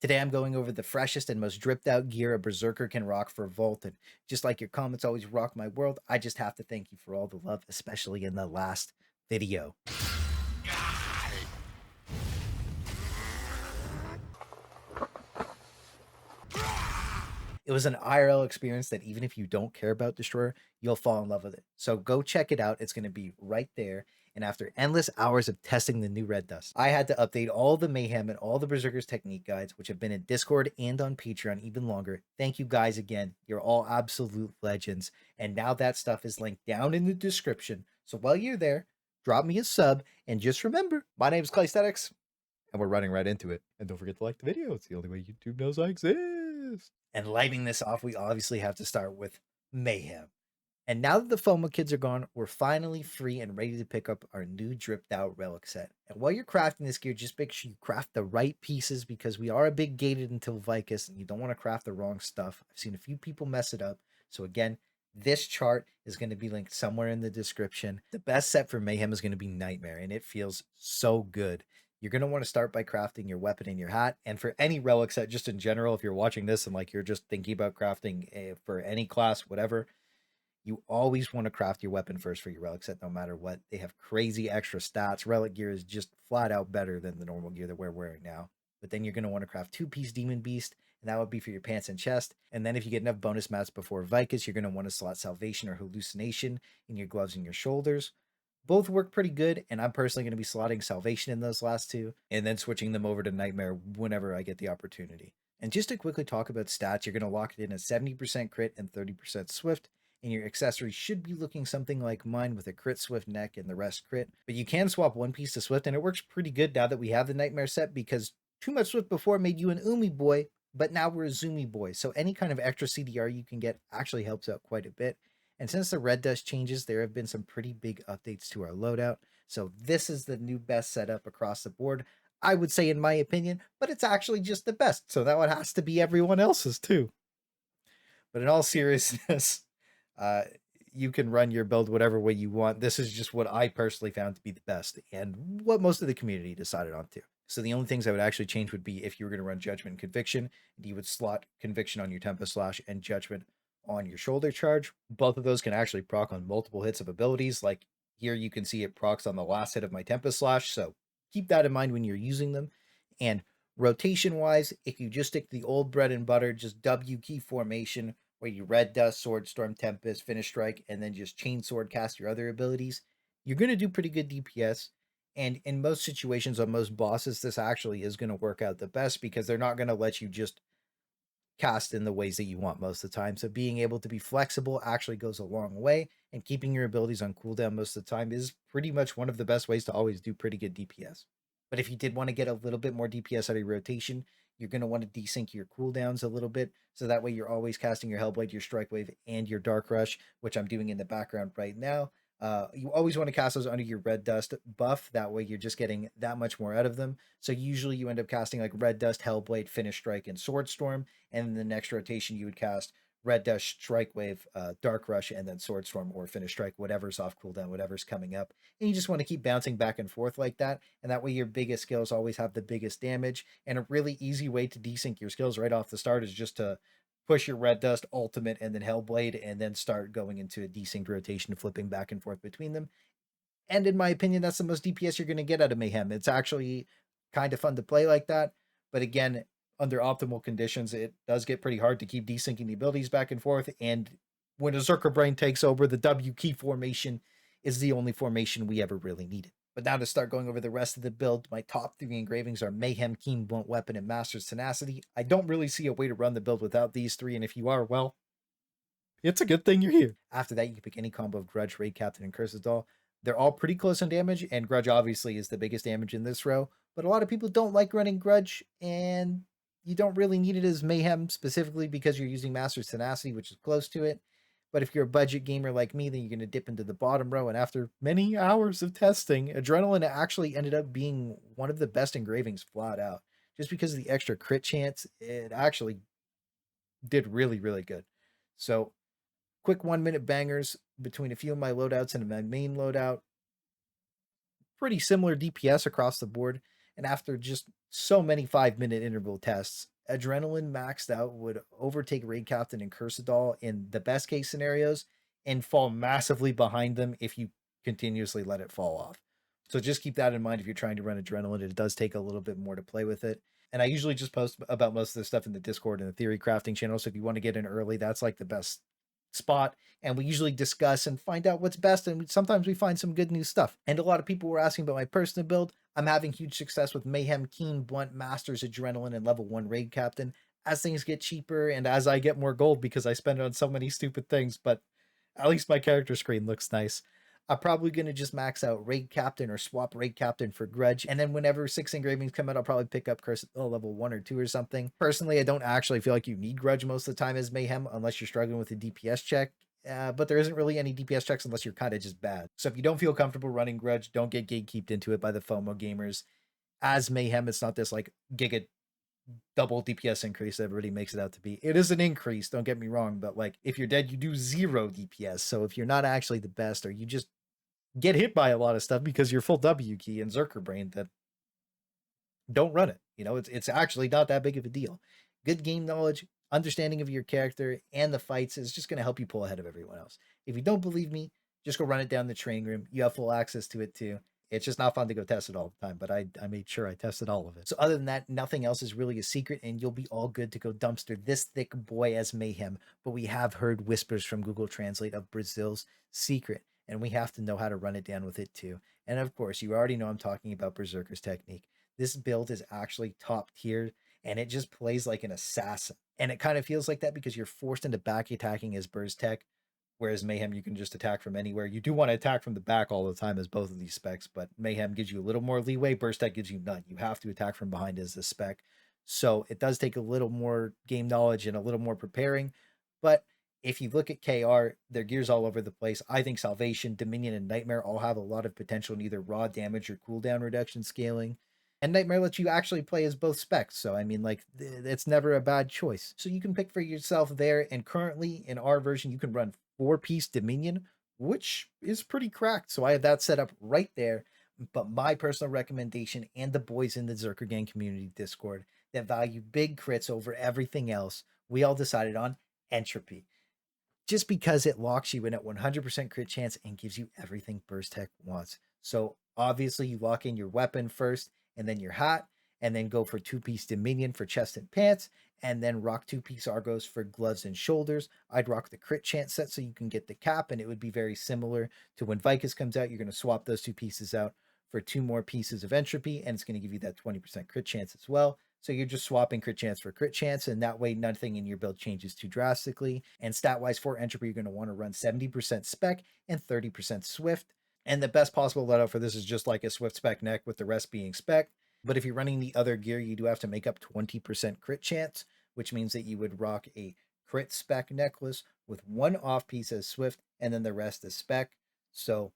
Today I'm going over the freshest and most dripped out gear a Berserker can rock for Valtan. Just like your comments always rock my world, I just have to thank you for all the love, especially in the last video. It was an IRL experience that even if you don't care about Destroyer, you'll fall in love with it. So go check it out. It's going to be right there. And after endless hours of testing the new red dust, I had to update all the Mayhem and all the Berserkers Technique guides, which have been in Discord and on Patreon even longer. Thank you guys again. You're all absolute legends. And now that stuff is linked down in the description. So while you're there, drop me a sub. And just remember, my name is Claysthetics, and we're running right into it. And don't forget to like the video. It's the only way YouTube knows I exist. And lighting this off, we obviously have to start with Mayhem. And now that the FOMO kids are gone, we're finally free and ready to pick up our new dripped out relic set. And while you're crafting this gear, just make sure you craft the right pieces, because we are a bit gated until Vicus and you don't want to craft the wrong stuff. I've seen a few people mess it up. So again, this chart is going to be linked somewhere in the description. The best set for Mayhem is going to be Nightmare, and it feels so good. You're going to want to start by crafting your weapon and your hat. And for any relic set, just in general, if you're watching this and like you're just thinking about crafting for any class, whatever, you always want to craft your weapon first for your relic set, no matter what. They have crazy extra stats. Relic gear is just flat out better than the normal gear that we're wearing now. But then you're going to want to craft 2-piece Demon Beast, and that would be for your pants and chest. And then if you get enough bonus mats before Vicus, you're going to want to slot Salvation or Hallucination in your gloves and your shoulders. Both work pretty good, and I'm personally going to be slotting Salvation in those last two, and then switching them over to Nightmare whenever I get the opportunity. And just to quickly talk about stats, you're going to lock it in at 70% crit and 30% swift, and your accessories should be looking something like mine with a crit swift neck and the rest crit. But you can swap one piece to swift, and it works pretty good now that we have the Nightmare set, because too much swift before made you an Umi boy, but now we're a Zoomy boy, so any kind of extra CDR you can get actually helps out quite a bit. And since the red dust changes, there have been some pretty big updates to our loadout. So this is the new best setup across the board, I would say, in my opinion, but it's actually just the best. So that one has to be everyone else's too. But in all seriousness, you can run your build whatever way you want. This is just what I personally found to be the best and what most of the community decided on too. So the only things I would actually change would be if you were going to run Judgment and Conviction, you would slot Conviction on your Tempest Slash and Judgment on your shoulder charge. Both of those can actually proc on multiple hits of abilities. Like here you can see it procs on the last hit of my Tempest Slash, so keep that in mind when you're using them. And rotation wise, if you just stick to the old bread and butter, just W key formation where you red dust, sword, storm, tempest, finish strike, and then just chain sword cast your other abilities, you're going to do pretty good DPS. And in most situations on most bosses, this actually is going to work out the best, because they're not going to let you just cast in the ways that you want most of the time. So being able to be flexible actually goes a long way, and keeping your abilities on cooldown most of the time is pretty much one of the best ways to always do pretty good DPS. But if you did want to get a little bit more DPS out of your rotation, you're going to want to desync your cooldowns a little bit, so that way you're always casting your Hellblade, your Strike Wave, and your Dark Rush, which I'm doing in the background right now. You always want to cast those under your red dust buff. That way you're just getting that much more out of them. So usually you end up casting like red dust, Hellblade, Finish Strike, and Sword Storm. And in the next rotation you would cast red dust, Strike Wave, Dark Rush, and then Sword Storm or Finish Strike, whatever's off cooldown, whatever's coming up. And you just want to keep bouncing back and forth like that. And that way your biggest skills always have the biggest damage. And a really easy way to desync your skills right off the start is just to push your red dust, ultimate, and then Hellblade, and then start going into a desynced rotation, flipping back and forth between them. And in my opinion, that's the most DPS you're going to get out of Mayhem. It's actually kind of fun to play like that. But again, under optimal conditions, it does get pretty hard to keep desyncing the abilities back and forth. And when a Zerker brain takes over, the W key formation is the only formation we ever really needed. But now to start going over the rest of the build, my top 3 engravings are Mayhem, Keen Blunt Weapon, and Master's Tenacity. I don't really see a way to run the build without these 3, and if you are, well, it's a good thing you're here. After that, you can pick any combo of Grudge, Raid Captain, and Curse's Doll. They're all pretty close on damage, and Grudge obviously is the biggest damage in this row, but a lot of people don't like running Grudge, and you don't really need it as Mayhem specifically because you're using Master's Tenacity, which is close to it. But if you're a budget gamer like me, then you're going to dip into the bottom row. And after many hours of testing, Adrenaline actually ended up being one of the best engravings flat out. Just because of the extra crit chance, it actually did really, really good. So quick 1-minute bangers between a few of my loadouts and my main loadout. Pretty similar DPS across the board. And after just so many 5-minute interval tests, Adrenaline maxed out would overtake Raid Captain and Cursadol in the best case scenarios and fall massively behind them if you continuously let it fall off. So just keep that in mind if you're trying to run Adrenaline. It does take a little bit more to play with it. And I usually just post about most of the stuff in the Discord and the Theory Crafting channel. So if you want to get in early, that's like the best spot. And we usually discuss and find out what's best. And sometimes we find some good new stuff. And a lot of people were asking about my personal build. I'm having huge success with Mayhem, Keen, Blunt, Masters, Adrenaline, and level 1 Raid Captain. As things get cheaper and as I get more gold because I spend it on so many stupid things, but at least my character screen looks nice. I'm probably going to just max out Raid Captain or swap Raid Captain for Grudge. And then whenever 6 engravings come out, I'll probably pick up Curse level 1 or 2 or something. Personally, I don't actually feel like you need Grudge most of the time as Mayhem unless you're struggling with a DPS check. But there isn't really any DPS checks unless you're kind of just bad. So if you don't feel comfortable running Grudge, don't get gatekeeped into it by the FOMO gamers. As Mayhem, it's not this like giga double DPS increase that everybody makes it out to be. It is an increase, don't get me wrong, but like if you're dead, you do 0 DPS. So if you're not actually the best or you just get hit by a lot of stuff because you're full W key and Zerker brain, that don't run it. You know, it's actually not that big of a deal. Good game knowledge, understanding of your character and the fights is just going to help you pull ahead of everyone else. If you don't believe me, just go run it down the training room. You have full access to it too. It's just not fun to go test it all the time, but I made sure I tested all of it. So other than that, nothing else is really a secret, and you'll be all good to go dumpster this thick boy as Mayhem. But we have heard whispers from Google Translate of Brazil's secret, and we have to know how to run it down with it too. And of course, you already know I'm talking about Berserkers Technique. This build is actually top tier, and it just plays like an assassin. And it kind of feels like that because you're forced into back attacking as Berstech, whereas Mayhem, you can just attack from anywhere. You do want to attack from the back all the time as both of these specs, but Mayhem gives you a little more leeway. Berstech gives you none. You have to attack from behind as the spec. So it does take a little more game knowledge and a little more preparing. But if you look at KR, their gear's all over the place. I think Salvation, Dominion, and Nightmare all have a lot of potential in either raw damage or cooldown reduction scaling. And Nightmare lets you actually play as both specs. So, I mean, like, it's never a bad choice. So you can pick for yourself there. And currently, in our version, you can run 4-piece Dominion, which is pretty cracked. So I have that set up right there. But my personal recommendation, and the boys in the ZERKERGANG community Discord that value big crits over everything else, we all decided on Entropy. Just because it locks you in at 100% crit chance and gives you everything Berstech wants. So obviously you lock in your weapon first, and then your hat, and then go for 2-piece Dominion for chest and pants, and then rock 2-piece Argos for gloves and shoulders. I'd rock the crit chance set so you can get the cap, and it would be very similar to when Vicus comes out. You're going to swap those 2 pieces out for 2 more pieces of Entropy, and it's going to give you that 20% crit chance as well. So you're just swapping crit chance for crit chance, and that way nothing in your build changes too drastically. And stat-wise for Entropy, you're going to want to run 70% spec and 30% swift. And the best possible layout for this is just like a swift spec neck with the rest being spec. But if you're running the other gear, you do have to make up 20% crit chance, which means that you would rock a crit spec necklace with 1 off piece as swift and then the rest is spec. So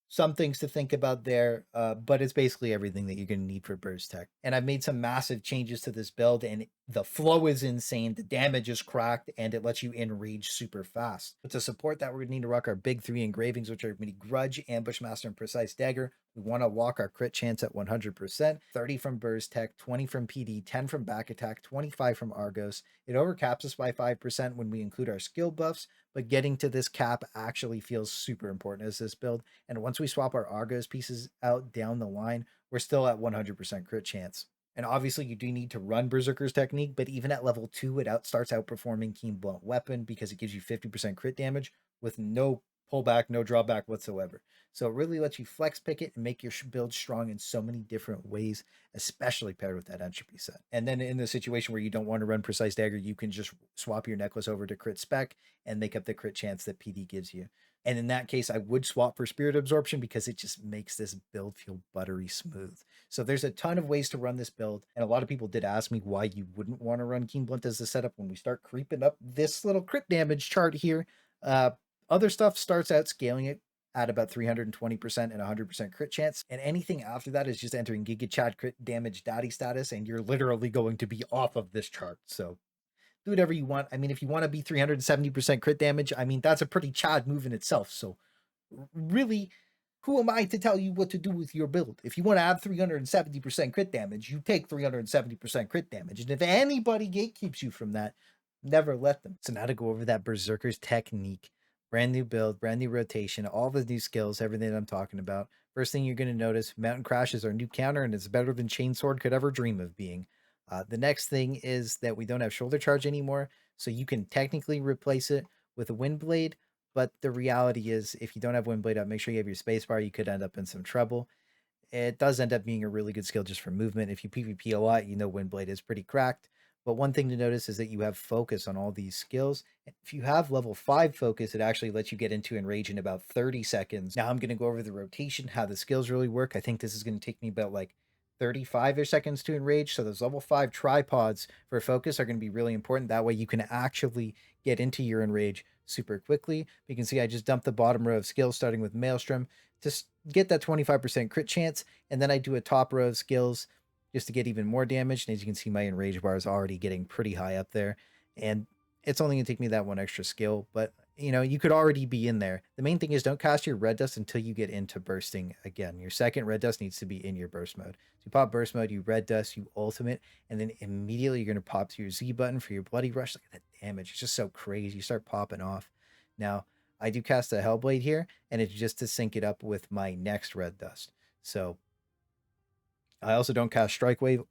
some things to think about there, but it's basically everything that you're going to need for Berstech. And I've made some massive changes to this build, and the flow is insane, the damage is cracked, and it lets you enrage super fast. But to support that, we're going to need to rock our big 3 engravings, which are going to be Grudge, Ambushmaster, and Precise Dagger. We want to lock our crit chance at 100%, 30 from Berstech, 20 from PD, 10 from Back Attack, 25 from Argos. It overcaps us by 5% when we include our skill buffs, but getting to this cap actually feels super important as this build. And once we swap our Argos pieces out down the line, we're still at 100% crit chance. And obviously you do need to run Berserkers Technique, but even at level 2, it starts outperforming Keen Blunt Weapon because it gives you 50% crit damage with no pullback, no drawback whatsoever. So it really lets you flex pick it and make your build strong in so many different ways, especially paired with that Entropy set. And then in the situation where you don't want to run Precise Dagger, you can just swap your necklace over to crit spec and make up the crit chance that PD gives you. And in that case, I would swap for Spirit Absorption because it just makes this build feel buttery smooth. So there's a ton of ways to run this build. And a lot of people did ask me why you wouldn't want to run Keen Blunt as the setup when we start creeping up this little crit damage chart here. Other stuff starts out scaling it at about 320% and 100% crit chance. And anything after that is just entering Giga Chad crit damage daddy status. And you're literally going to be off of this chart. So do whatever you want. I mean, if you want to be 370% crit damage, I mean, that's a pretty Chad move in itself. So really, Who am I to tell you what to do with your build? If you want to have 370% crit damage, you take 370% crit damage. And if anybody gatekeeps you from that, never let them. So now to go over that Berserkers Technique. Brand new build, brand new rotation, all the new skills, everything that I'm talking about. First thing you're going to notice, Mountain Crash is our new counter, and it's better than Chainsword could ever dream of being. The next thing is that we don't have Shoulder Charge anymore, so you can technically replace it with a Windblade, but the reality is, if you don't have Windblade up, make sure you have your spacebar. You could end up in some trouble. It does end up being a really good skill just for movement. If you PvP a lot, you know Windblade is pretty cracked. But one thing to notice is that you have focus on all these skills. If you have level 5 focus, it actually lets you get into Enrage in about 30 seconds. Now I'm going to go over the rotation, how the skills really work. I think this is going to take me about like 35 seconds to Enrage. So those level 5 tripods for focus are going to be really important. That way you can actually get into your Enrage super quickly. You can see I just dumped the bottom row of skills starting with Maelstrom to get that 25% crit chance, and then I do a top row of skills just to get even more damage. And as you can see, my Enrage bar is already getting pretty high up there, and it's only going to take me that one extra skill, but you know, you could already be in there. The main thing is don't cast your red dust until you get into bursting again. Your second red dust needs to be in your burst mode. So you pop burst mode, you red dust, you ultimate, and then immediately you're going to pop to your Z button for your bloody rush. Look at that damage. It's just so crazy. You start popping off. Now, I do cast a Hellblade here, and it's just to sync it up with my next red dust. So I also don't cast Strike Wave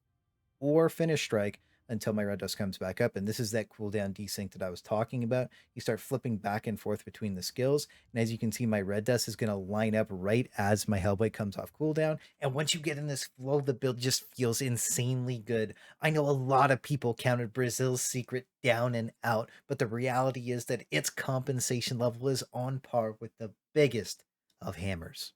or Finish Strike until my red dust comes back up. And this is that cooldown desync that I was talking about. You start flipping back and forth between the skills. And as you can see, my red dust is going to line up right as my Hellblade comes off cooldown. And once you get in this flow, the build just feels insanely good. I know a lot of people counted Brazil's Secret down and out, but the reality is that its compensation level is on par with the biggest of hammers.